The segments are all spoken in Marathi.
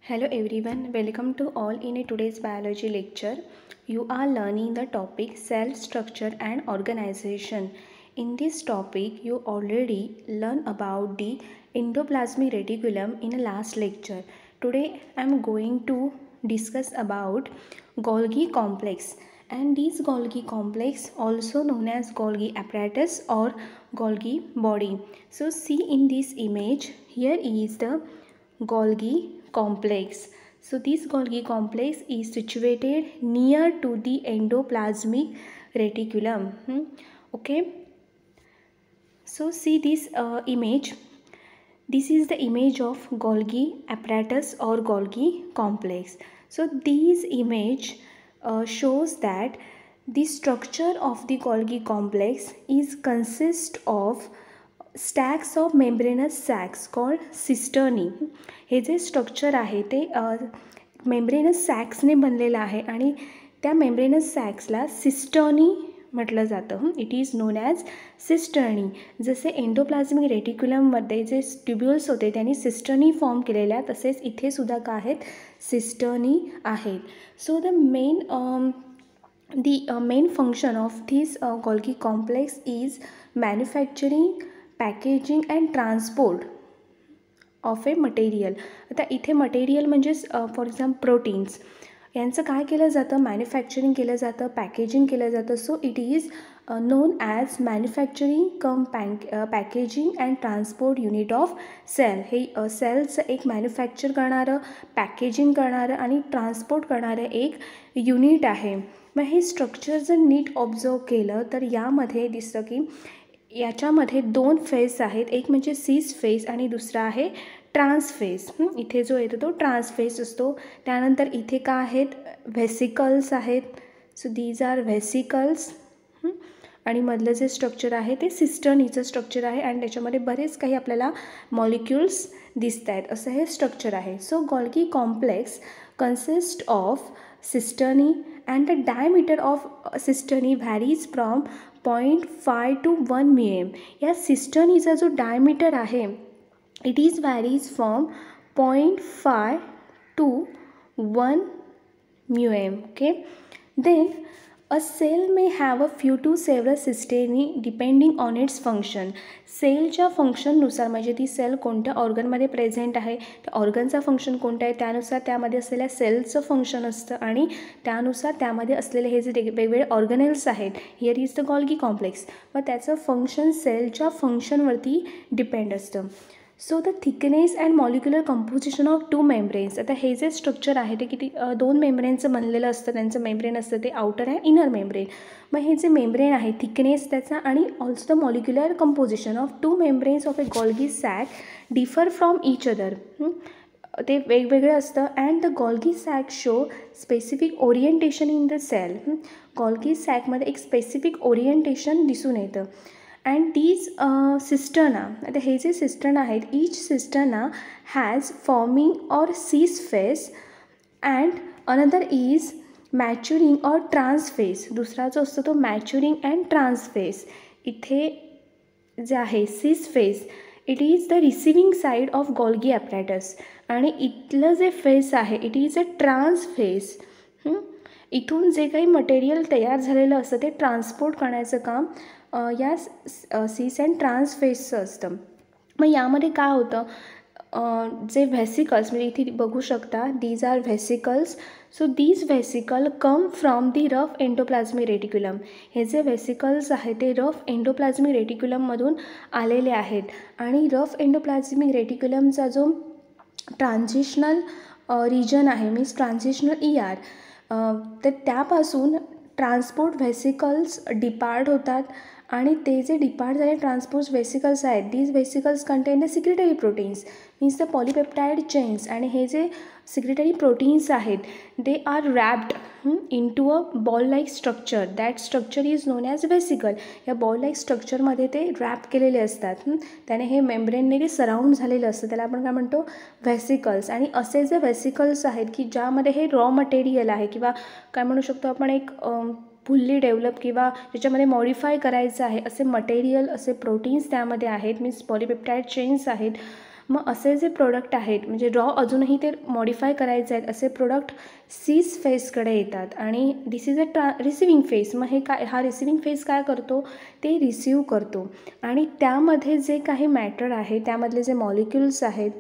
Hello everyone, welcome to all in a today's biology lecture. You are learning the topic cell structure and organization. In this topic, you already learned about the endoplasmic reticulum in a last lecture. Today I am going to discuss about Golgi complex, and this Golgi complex also known as Golgi apparatus or Golgi body. So see in this image, here is the Golgi complex. So this Golgi complex is situated near to the endoplasmic reticulum. Okay. So see this image. This is the image of Golgi apparatus or Golgi complex. So this image shows that the structure of the Golgi complex is consist of stacks of membranous sacs called cisternae. हे जे स्ट्रक्चर आहे ते मेम्ब्रेनस सॅक्सने बनलेलं आहे आणि त्या मेम्ब्रेनस सॅक्सला सिस्टर्नी म्हटलं जातं. It is known as cisternae. जसे एंडोप्लाझमिक रेटिक्युलममध्ये जे ट्युब्युल्स होते त्यांनी सिस्टर्नी फॉर्म केलेल्या, तसेच इथे सुद्धा काय आहेत, सिस्टर्नी आहेत. So the main function of this Golgi complex is manufacturing, packaging and transport of a material. आता इथे मटेरियल म्हणजेच फॉर एक्झाम्पल प्रोटीन्स यांचं काय केलं जातं, मॅन्युफॅक्चरिंग केलं जातं, पॅकेजिंग केलं जातं. So it is known as manufacturing cum packaging and transport unit of cell. हे सेलचं एक मॅन्युफॅक्चर करणारं, पॅकेजिंग करणारं आणि ट्रान्सपोर्ट करणारं एक युनिट आहे. मग हे स्ट्रक्चर जर नीट ऑब्झर्व केलं तर यामध्ये दिसतं की याच्यामध्ये दोन फेज आहेत. एक म्हणजे सिस फेज आणि दुसरा आहे ट्रान्स फेज. इथे जो येतो तो ट्रान्स फेज असतो. त्यानंतर इथे काय आहेत, व्हेसिकल्स आहेत. So these are vesicles. आणि मधलं जे स्ट्रक्चर आहे ते सिस्टर्नीचं स्ट्रक्चर आहे आणि त्याच्यामध्ये बरेच काही आपल्याला मॉलिक्युल्स दिसत आहेत. असं हे स्ट्रक्चर आहे. So Golgi complex consists of cisternae and the diameter of cisternae varies from 0.5 to 1 mm. या सिस्टर्नीचा जो डायमीटर आहे it is varies from 0.5 to 1 mm. Okay. Then a cell may have a few to several cisternae depending on its function. सेलच्या फंक्शननुसार, म्हणजे ती सेल कोणत्या ऑर्गनमध्ये प्रेझेंट आहे, त्या ऑर्गनचा फंक्शन कोणता आहे त्यानुसार त्यामध्ये असलेल्या सेलचं फंक्शन असतं आणि त्यानुसार त्यामध्ये असलेले हे जे वेगवेगळे ऑर्गनेल्स आहेत, here is the Golgi complex, मग त्याचं फंक्शन सेलच्या फंक्शनवरती डिपेंड असतं. So the thickness and molecular composition of two membranes. आता हे जे स्ट्रक्चर आहे ते किती दोन मेम्ब्रेनचं बनलेलं असतं. त्यांचं मेम्ब्रेन असतं ते आउटर अँड इनर मेम्ब्रेन. मग हे जे मेम्ब्रेन आहे थिकनेस त्याचा आणि also the molecular composition of two membranes of a Golgi sac differ from each other. ते वेगवेगळं असतं. And the Golgi sac show specific orientation in the cell. Golgi सॅकमध्ये एक स्पेसिफिक ओरिएंटेशन दिसून येतं. अँड दीज सिस्टर्ना, आता हे जे सिस्टर्ना आहेत, each cisterna has forming or cis face and another is maturing or trans face. दुसरा जो असतो तो मॅच्युरिंग अँड ट्रान्स फेस. इथे जे आहे cis face it is the receiving side of Golgi apparatus आणि इथलं जे फेस आहे it is a trans face. इथून जे काही मटेरियल तयार झालेलं असतं ते ट्रान्सपोर्ट करण्याचं काम या सीस अँड ट्रान्स फेसचं असतं. मग यामध्ये काय होतं, जे व्हेसिकल्स म्हणजे इथे बघू शकता these are vesicles. So these vesicle come from the rough endoplasmic reticulum. हे जे व्हेसिकल्स आहेत ते रफ एंडोप्लाझमिक रेटिक्युलममधून आलेले आहेत आणि रफ एंडोप्लाझमिक रेटिक्युलमचा जो ट्रान्झिशनल रिजन आहे मीन्स ट्रान्झिशनल ER, तर त्यापासून ट्रान्सपोर्ट व्हेसिकल्स डिपार्ट होतात आणि ते जे डिपार्ट झाले ट्रान्सपोर्ट व्हेसिकल्स आहेत these vesicles contain the secretory proteins means the polypeptide chains. आणि हे जे सिक्रेटरी प्रोटीन्स आहेत they are wrapped in to a ball like structure. That structure is known as vesicle. या बॉल लाईक स्ट्रक्चरमध्ये ते रॅप केलेले असतात. त्याने हे मेम्ब्रेनने ते सराउंड झालेलं असतं, त्याला आपण काय म्हणतो, व्हेसिकल्स. आणि असे जे व्हेसिकल्स आहेत की ज्यामध्ये हे रॉ मटेरियल आहे किंवा काय म्हणू शकतो आपण एक फुल्ली डेव्हलप किंवा ज्याच्यामध्ये मॉडिफाय करायचं आहे असे मटेरियल, असे प्रोटीन्स त्यामध्ये आहेत मीन्स पॉलिपेप्टाइड चेन्स आहेत. मग असे जे प्रोडक्ट आहेत म्हणजे रॉ अजूनही ते मॉडिफाय करायचे आहेत असे प्रोडक्ट सीस फेजकडे येतात आणि दिस इज अ रिसिविंग फेज. मग हे काय, हा रिसिविंग फेज काय करतो, ते रिसीव करतो आणि त्यामध्ये जे काही मॅटर आहे, त्यामधले जे मॉलिक्युल्स आहेत,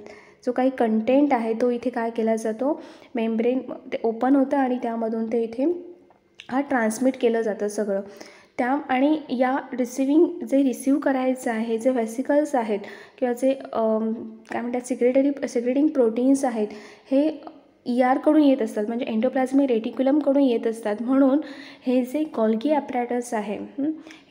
जो काही कंटेंट आहे तो इथे काय केला जातो, मेम्ब्रेन ते ओपन होतं आणि त्यामधून ते इथे हा ट्रान्समिट केलं जातं सगळं. आणि या जे रिसीव करायचं आहे, जे व्हेसिकल्स आहेत किंवा जे काय म्हणतात सिक्रेटिंग प्रोटीन्स आहेत, हे कडून येत असतात, म्हणजे एंडोप्लाझ्मिक रेटिक्युलमकडून येत असतात. म्हणून हे जे गॉल्गी ॲपरॅटस आहे,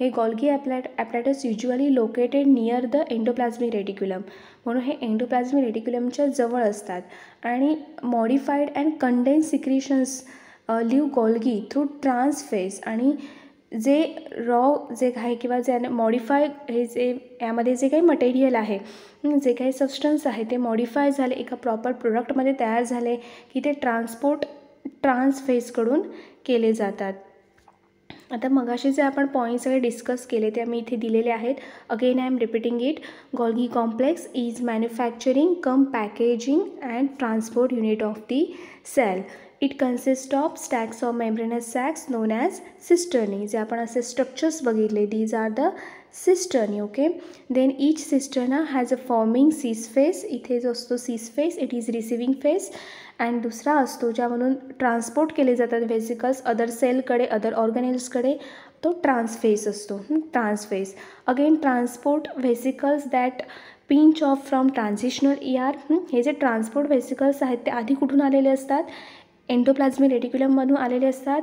हे Golgi apparatus usually located near the endoplasmic reticulum, म्हणून हे एंडोप्लाझ्मिक रेटिक्युलमच्या जवळ असतात. आणि modified and condense secretions leave Golgi through trans face. आणि जे रॉ जे काही किंवा जे मॉडिफाय हे जे यामध्ये जे काही मटेरियल आहे, जे काही सबस्टन्स आहे ते मॉडिफाय झाले, एका प्रॉपर प्रोडक्टमध्ये तयार झाले की ते ट्रान्सफेजकडून केले जातात. आता मगाशी जे आपण पॉईंट सगळे डिस्कस केले ते मी इथे दिलेले आहेत. Again I am repeating it. Golgi complex is manufacturing cum packaging and transport unit of the cell. It consist of stacks of membranous sacs known as cisternae. जे आपण असे स्ट्रक्चर्स बघितले, these are the cisternae. Okay. Then each cisterna has a forming cis face. इथे जो असतो cis face, it is receiving face. And दुसरा असतो ज्यामधून ट्रान्सपोर्ट केले जातात व्हेसिकल्स अदर सेलकडे, अदर ऑर्गनेल्सकडे, तो ट्रान्सफेस असतो. Trans face. Again transport vesicles that pinch off from transitional ER. हे जे ट्रान्सपोर्ट व्हेसिकल्स आहेत ते आधी कुठून आलेले असतात, एंडोप्लाझ्मिक रेटिक्युलममधून आलेले असतात.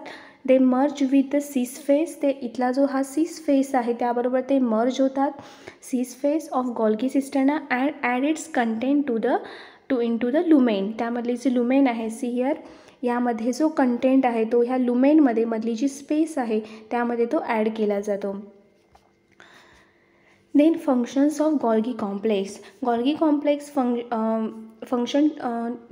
They merge with the cis face. ते इथला जो हा सीस फेस आहे त्याबरोबर ते मर्ज होतात. Cis face of Golgi cisterna and add its content into the lumen. त्यामधली जी लुमेन आहे, सी हिअर, यामध्ये जो कंटेंट आहे तो ह्या लुमेनमध्ये मधली जी स्पेस आहे त्यामध्ये तो ॲड केला जातो. Then functions of Golgi complex. Golgi complex function,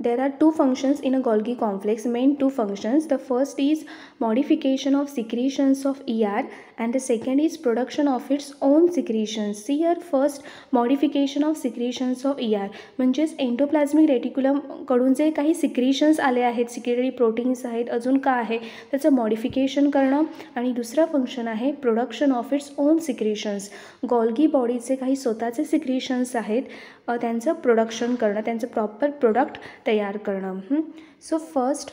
there are two functions in a Golgi complex, main two functions. The first is modification of secretions of ER and the second is production of its own secretions. See here, first modification of secretions of ER म्हणजेच एंडोप्लाझ्मिक रेटिक्युलम कडून जे काही सिक्रेशन्स आले आहेत, सिक्रेटरी प्रोटीन्स आहेत, अजून का आहे त्याचं मॉडिफिकेशन करणं. आणि दुसरा फंक्शन आहे production of its own secretions. Golgi बॉडीचे काही स्वतःचे सिक्रेशन्स आहेत त्यांचं प्रोडक्शन करणं, त्यांचं प्रॉपर प्रोडक्ट तयार करणं. So first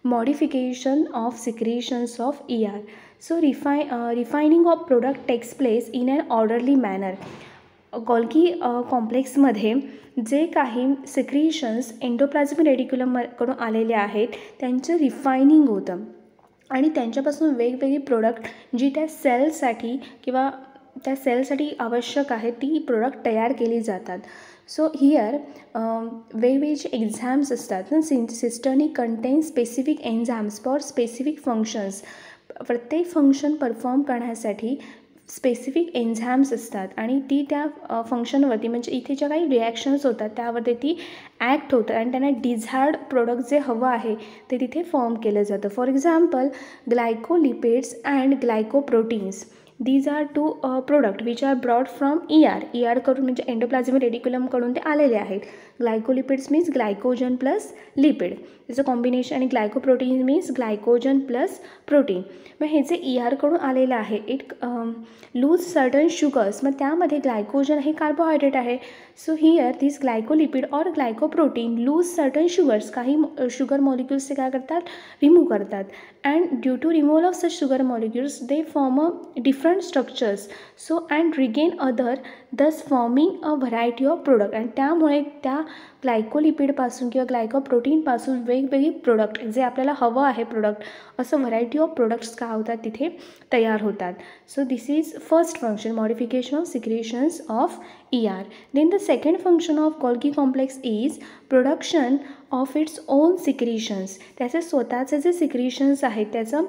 modification of secretions of ER. So refining of product takes place in an orderly manner. Golgi कॉम्प्लेक्समध्ये जे काही सिक्रेशन्स एंडोप्लाझ्मिक रेटिक्युलमकडून आलेले आहेत त्यांचं रिफायनिंग होतं आणि त्यांच्यापासून वेगवेगळी प्रोडक्ट जी त्या सेलसाठी किंवा त्या सेलसाठी आवश्यक आहे ती प्रोडक्ट तयार केली जातात. सो हिअर वेगवेगळे जे एक्झाम्स असतात ना, cisternae contain specific enzymes for specific functions. प्रत्येक फंक्शन परफॉर्म करण्यासाठी स्पेसिफिक एन्झाम्स असतात आणि ती त्या फंक्शनवरती म्हणजे इथे ज्या काही रिॲक्शन्स होतात त्यावरती ती ॲक्ट होतं आणि त्यांना डिझायर्ड प्रोडक्ट जे हवं आहे ते तिथे फॉर्म केलं जातं. For example glycolipids and glycoproteins. These are two product which are brought from ER कडून म्हणजे एंडोप्लाझ्मिक रेटिक्युलमकडून ते आलेले आहेत. Glycolipids means glycogen plus lipid, त्याचं कॉम्बिनेशन. आणि glycoprotein means glycogen plus protein. मग हे जे ERकडून आलेलं आहे इट लूज सर्टन शुगर्स. मग त्यामध्ये ग्लायकोजन हे कार्बोहायड्रेट आहे. So here this glycolipid or glycoprotein lose certain sugars. काही शुगर मॉलिक्युल्स ते काय करतात, रिमूव्ह करतात. And due to removal of such sugar molecules they form a different structures. So and regain other, thus forming a variety of product. आणि त्यामुळे त्या ग्लायकोलिपिडपासून किंवा ग्लायकोप्रोटीनपासून वेगवेगळी प्रोडक्ट जे आपल्याला हवं आहे प्रोडक्ट, असं व्हरायटी ऑफ प्रोडक्ट्स काय होतात तिथे तयार होतात. So this is first function, modification of secretions of ER. Then the second function of Golgi complex is production of its own secretions. त्याचे स्वतःचे जे सिक्रेशन्स आहेत त्याचं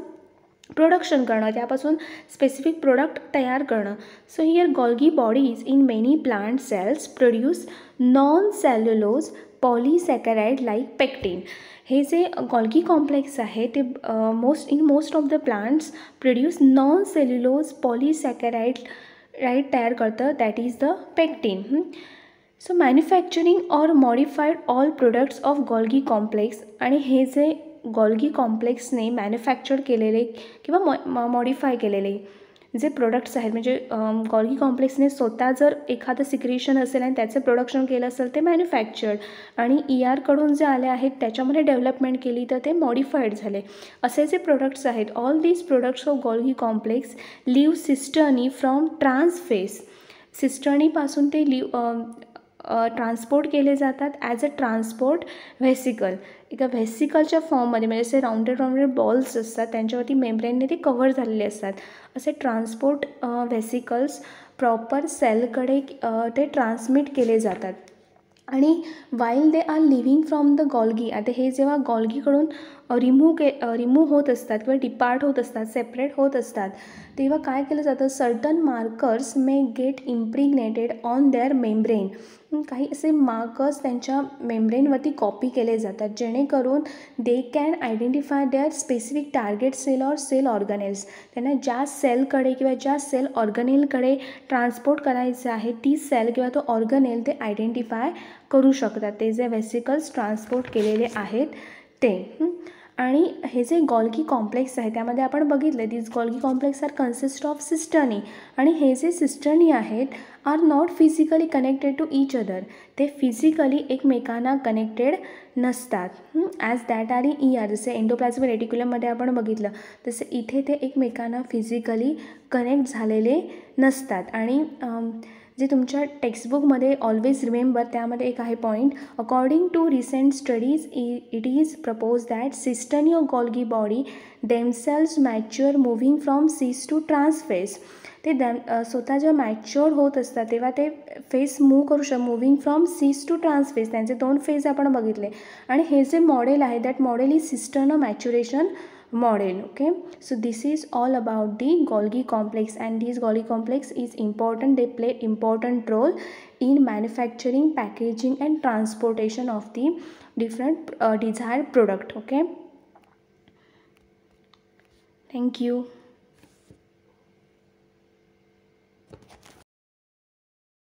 प्रोडक्शन करणं, त्यापासून स्पेसिफिक प्रोडक्ट तयार करणं. So here Golgi bodies in many plant cells produce non cellulose polysaccharide like pectin. हे जे गॉल्गी कॉम्प्लेक्स आहे ते most of the plants produce non cellulose polysaccharide तयार करतं, that is the pectin. So manufacturing or modified all products of Golgi complex, आणि हे जे गॉल्गी कॉम्प्लेक्सने मॅन्युफॅक्चर केलेले किंवा मॉडिफाय केलेले जे प्रोडक्ट्स आहेत, म्हणजे गॉल्गी कॉम्प्लेक्सने स्वतः जर एखादं सिक्रेशन असेल आणि त्याचं प्रोडक्शन केलं असेल ते मॅन्युफॅक्चर्ड, आणि ER जे आले आहेत त्याच्यामध्ये डेव्हलपमेंट केली तर ते मॉडिफाईड झाले. असे जे प्रोडक्ट्स आहेत, all these products of Golgi complex leave cisternae from trans face. सिस्टर्नीपासून ते ट्रान्सपोर्ट केले जातात ॲज अ ट्रान्सपोर्ट व्हेसिकल. एका व्हेसिकलच्या फॉर्ममध्ये, म्हणजे असे राऊंडेड बॉल्स असतात त्यांच्यावरती मेम्ब्रेनने ते कवर झालेले असतात. असे ट्रान्सपोर्ट व्हेसिकल्स प्रॉपर सेलकडे ते ट्रान्समिट केले जातात. आणि while they are living from the Golgi, आता हे जेव्हा गॉल्गीकडून रिमूव्ह होत असतात किंवा डिपार्ट होत असतात, सेपरेट होत असतात, तेव्हा काय केलं जातं, certain markers may get impregnated on their membrane. काही असे मार्कर्स त्यांच्या मेम्ब्रेनवरती कॉपी केले जातात जेणेकरून they can identify their specific target cell or cell organelles. त्यांना ज्या सेलकडे किंवा ज्या सेल ऑर्गनेलकडे ट्रान्सपोर्ट करायचं आहे ती सेल किंवा तो ऑर्गनेल ते आयडेंटिफाय करू शकतात, ते जे व्हेसिकल्स ट्रान्सपोर्ट केलेले आहेत ते. आणि हे जे गॉल्गी कॉम्प्लेक्स आहे त्यामध्ये आपण बघितलं these Golgi complex are consist of cisternae, आणि हे जे सिस्टर्नी आहेत are not physically connected to each other. ते फिजिकली एकमेकांना कनेक्टेड नसतात. As that are in ER, जसे एंडोप्लाझ्मिक रेटिक्युलममध्ये आपण बघितलं तसे इथे ते एकमेकांना फिजिकली कनेक्ट झालेले नसतात. आणि जे तुमच्या टेक्स्टबुकमध्ये ऑलवेज रिमेंबर त्यामध्ये एक आहे point, according to recent studies it is propose that cisternae of Golgi body themselves mature moving from cis to trans face. ते स्वतः जेव्हा मॅच्युअर होत असतात तेव्हा ते फेस मूव्ह करू moving from cis to trans face, त्यांचे 2 फेज आपण बघितले. आणि हे जे मॉडेल आहे that model is cisternal maturation model. Okay, so this is all about the Golgi complex, and this Golgi complex is important. They play important role in manufacturing, packaging and transportation of the different desired product. Okay, thank you.